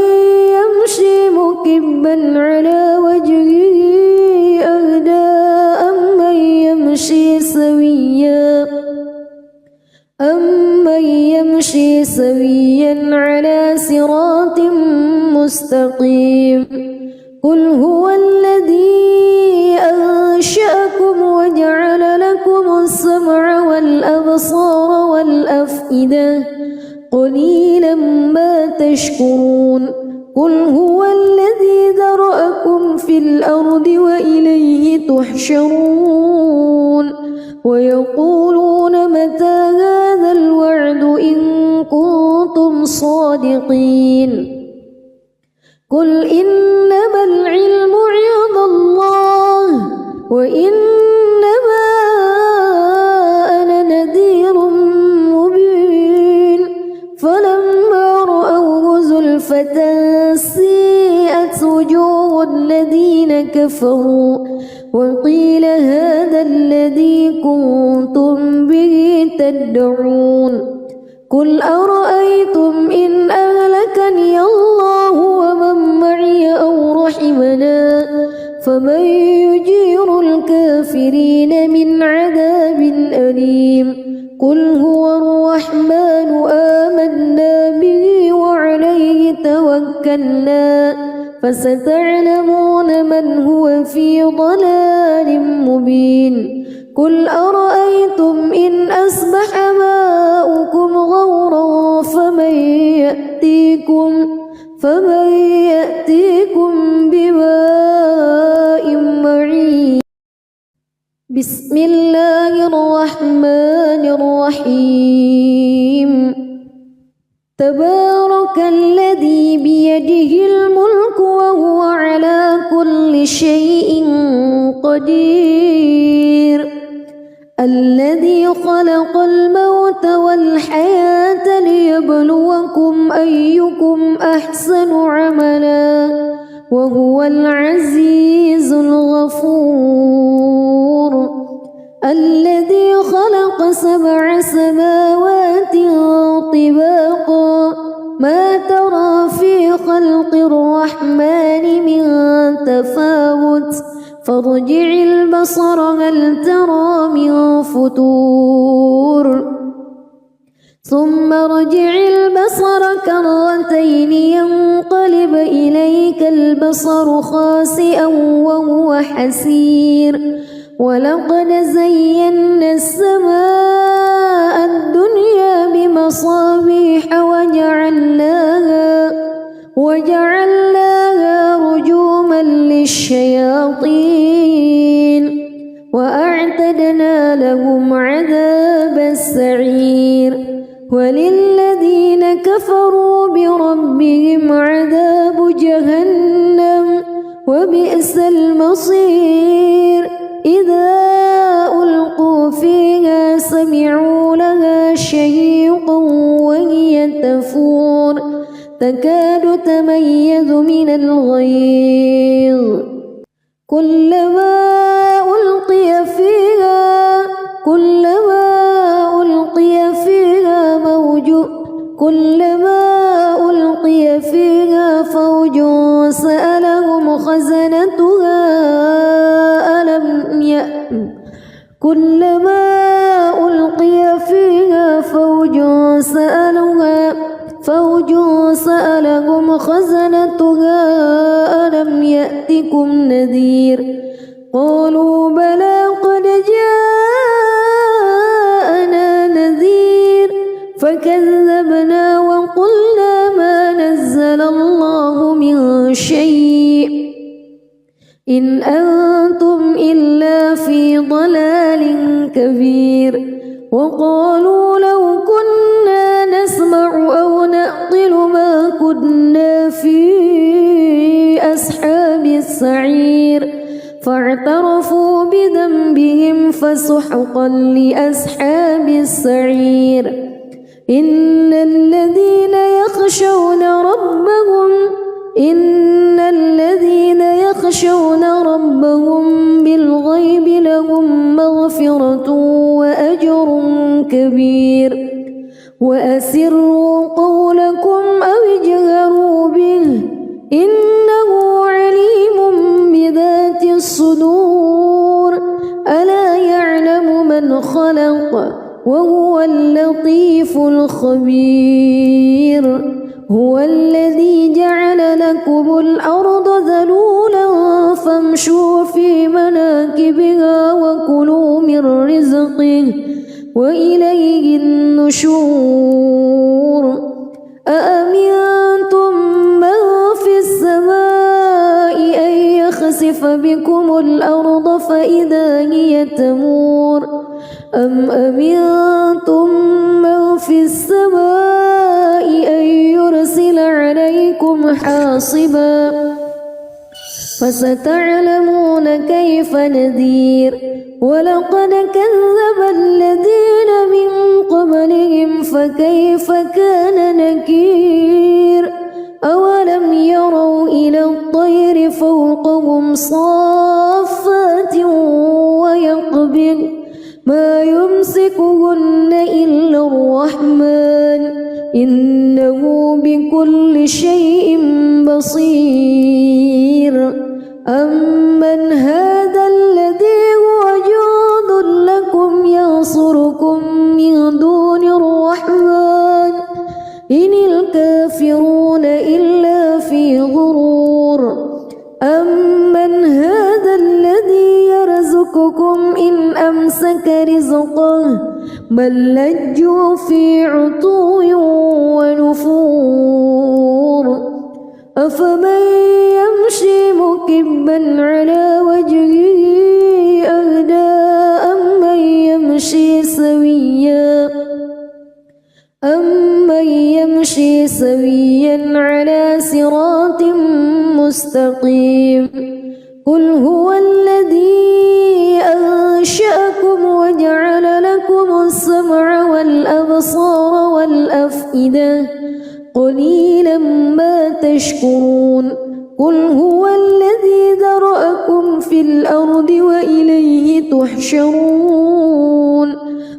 يمشي مكبا على وجهه أهدى أمن يمشي سويا على صراط مستقيم قل هو الذي أنشأكم وجعل لكم السمع والأبصار والأفئدة قليلا ما تشكرون قل هو الذي ذرأكم في الأرض وإليه تحشرون ويقولون متى هذا الوعد إن كنتم صادقين قل إنما العلم عند الله وإنما أنا نذير مبين فلما رأوه زلفة سيئت وجوه الذين كفروا وقيل هذا الذي كنتم به تدعون قل أرأيتم إن أهلكني الله ومن معي أو رحمنا فمن يجير الكافرين من عذاب أليم قل هو الرحمن آمنا به وعليه توكلنا فستعلمون من هو في ضلال مبين قل أرأيتم إن أصبح ماؤكم غورا فمن يأتيكم بماء معين بسم الله الرحمن الرحيم تبارك الذي بيده الملك وهو على كل شيء قدير الذي خلق الموت والحياة ليبلوكم أيكم أحسن عملا وهو العزيز الغفور الذي خلق 7 سماوات طباقا ما ترى في خلق الرحمن من تفاوت فارجع البصر هل ترى من فتور ثم ارجع البصر كرتين ينقلب إليك البصر خاسئا وهو حسير ولقد زينا السماء الدنيا بمصابيح وجعلناها رجوما للشياطين وأعتدنا لهم عذاب السعير وللذين كفروا بربهم عذاب جهنم وبئس المصير إذا ألقوا فيها سمعوا لها شهيقا وهي تفور تكاد تميز من الغيظ كلما ألقي فيها فوج سألهم خزنتها كلما ألقي فيها فوج سألهم خزنتها ألم يأتكم نذير قالوا بلى قد جاءنا نذير فكذبنا وقلنا ما نزل الله من شيء إن أنتم إلا في ضلال كبير وقالوا لو كنا نسمع أو نعقل ما كنا في أصحاب السعير فاعترفوا بذنبهم فسحقا لأصحاب السعير إن الذين يخشون ربهم بالغيب لهم مغفرة وأجر كبير وأسروا قولكم أو اجهروا به إنه عليم بذات الصدور ألا يعلم من خلق وهو اللطيف الخبير هو الذي جعل لكم الأرض ذلولا فامشوا في مناكبها وكلوا من رزقه وإليه النشور أأمنتم من في السماء أن يخسف بكم الأرض فإذا هي تمور أم أمنتم من في السماء أن يرسل عليكم حاصبا فستعلمون كيف نذير ولقد كذب الذين من قبلهم فكيف كان نكير أولم يروا إلى الطير فوقهم صافات ويقبض ما يمسكهن إلا الرحمن إنه بكل شيء بصير أمن هذا الذي هو جند لكم ينصركم من دون الرحمن إن الكافرون إلا في غرور أمن هذا الذي يرزقكم إن أمسك رزقه بل لجوا في عتو ونفور أفمن يمشي مكبا على وجهه أهدى أمن يمشي سويا على صراط مستقيم قل هو الذي أنشأكم وجعل لكم السمع والأبصار والأفئدة قليلا ما تشكرون قل هو الذي ذرأكم في الأرض وإليه تحشرون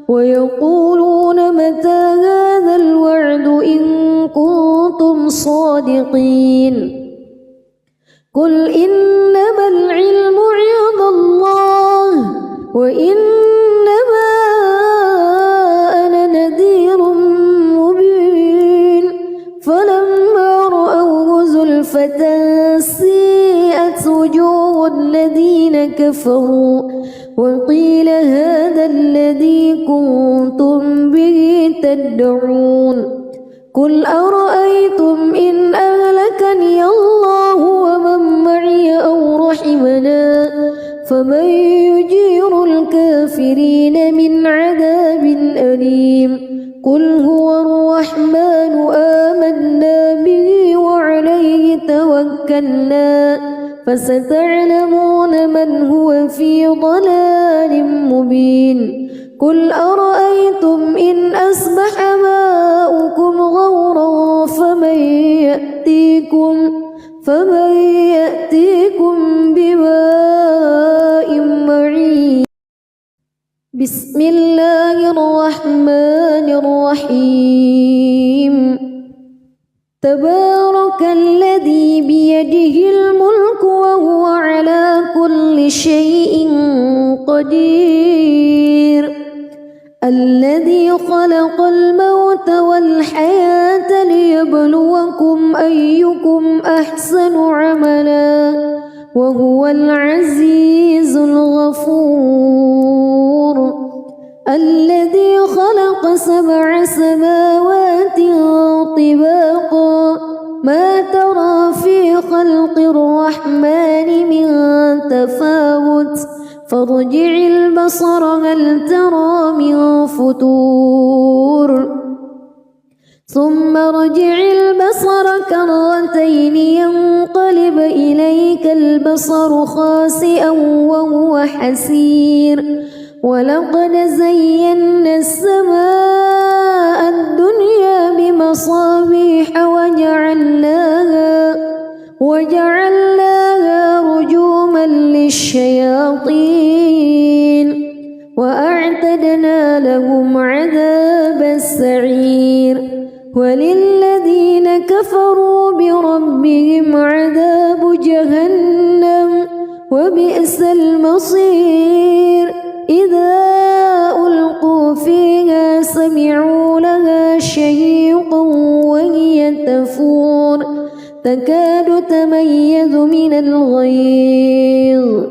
ويقولون متى هذا الوعد إن كنتم صادقين قل إنما العلم عند الله وإنما أنا نذير مبين فلما رأوه زلفة سيئت وجوه الذين كفروا وقيل هذا الذي كنتم به تدعون قل أرأيتم إن أهلكني الله ومن معي أو رحمنا فمن يجير الكافرين من عذاب أليم قل هو الرحمن آمنا به وعليه توكلنا فستعلمون من هو في ضلال مبين قل أرأيتم إن أصبح ماؤكم غورا فمن يأتيكم بماء معين بسم الله الرحمن الرحيم تبارك الذي بيده الملك وهو على كل شيء قدير الذي خلق الموت والحياة ليبلوكم أيكم أحسن عملا وهو العزيز الغفور الذي خلق 7 سماوات طباقا ما ترى في خلق الرحمن من تفاوت فارجع البصر هل ترى من فتور ثم ارجع البصر كرتين ينقلب إليك البصر خاسئا وهو حسير ولقد زينا السماء الدنيا بمصابيح وجعلناها رجوما للشياطين وأعتدنا لهم عذاب السعير وللذين كفروا بربهم عذاب جهنم وبئس المصير إذا ألقوا فيها سمعوا لها شهيقا وهي تفور تكاد تميز من الغيظ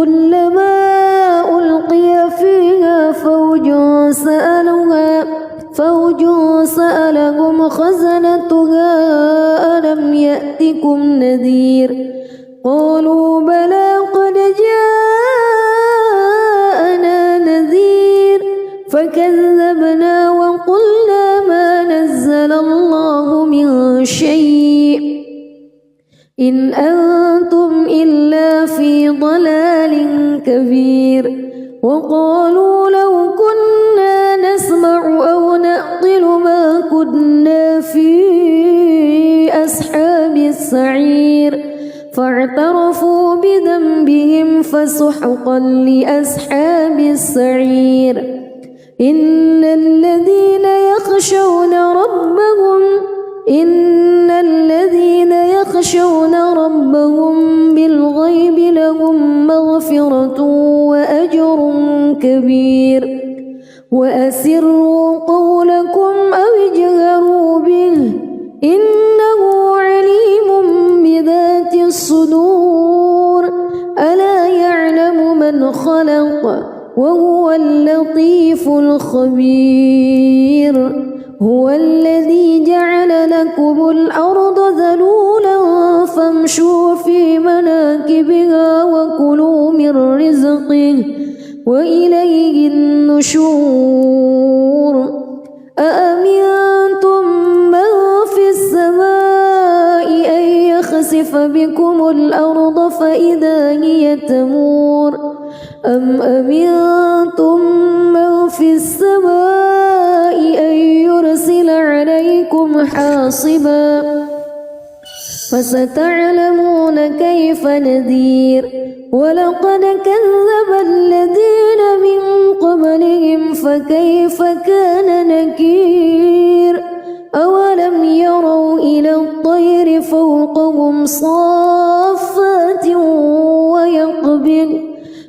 كلما ألقي فيها فوج سألهم خزنتها ألم يأتكم نذير قالوا بلى قد جاءنا نذير فكذبنا وقلنا ما نزل الله من شيء إن أنتم إلا في ضلال كبير وقالوا لو كنا نسمع أو نعقل ما كنا في أصحاب السعير فاعترفوا بذنبهم فسحقا لأصحاب السعير إن الذين يخشون ربهم بالغيب لهم مغفرة وأجر كبير وأسروا قولكم أو اجهروا لكم الأرض ذلولا فامشوا في مناكبها وكلوا من رزقه وإليه النشور أأمنتم من في السماء أن يخسف بكم الأرض فإذا هي تمور أم أمنتم من في السماء أن يرسل عليكم حاصبا فستعلمون كيف نذير ولقد كذب الذين من قبلهم فكيف كان نكير أولم يروا إلى الطير فوقهم صافات ويقبض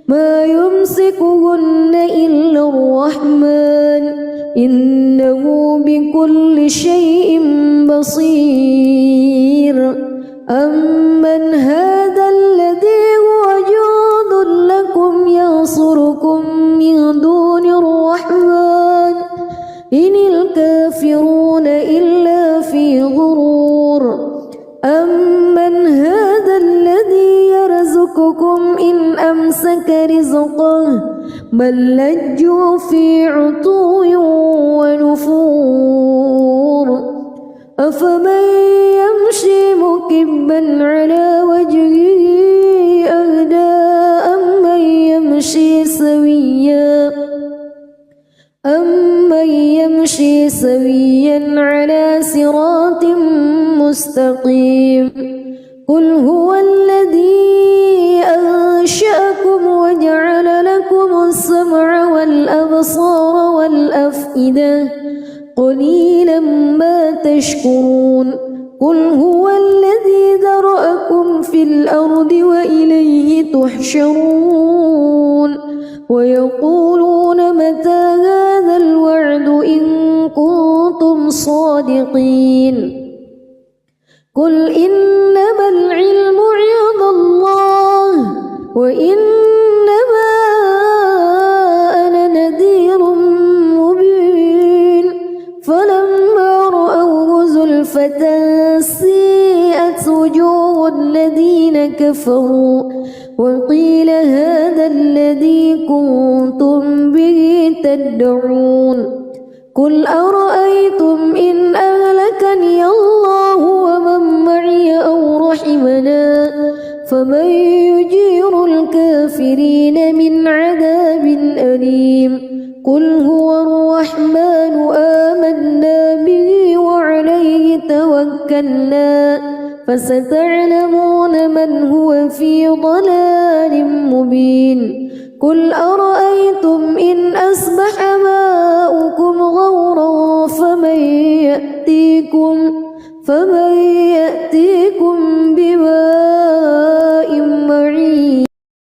ما يمسكهن إلا الرحمن إنه بكل شيء بصير أمن هذا الذي هو جند لكم ينصركم من دون الرحمن إن الكافرون إلا في غرور أمن هذا الذي يرزقكم إن أمسك رزقه بل لجوا في عتو ونفور أفمن يمشي مكبا على وجهه أهدى أمن يمشي سويا على صراط مستقيم قل هو الذي أنشأكم وجعل لكم السمع والأبصار والأفئدة قليلا ما تشكرون قل هو الذي ذرأكم في الأرض وإليه تحشرون ويقولون متى هذا الوعد إن كنتم صادقين قل إنما العلم عند الله وإنما أنا نذير مبين فلما رأوه زلفة سيئت وجوه الذين كفروا وقيل هذا الذي كنتم به تدعون قل أرأيتم إن أهلكني الله ومن معي أو رحمنا فمن يجير الكافرين من عذاب أليم قل هو الرحمن آمنا به وعليه توكلنا فستعلمون من هو في ضلال مبين قل أرأيتم إن أصبح ماؤكم غورا فمن يأتيكم بماء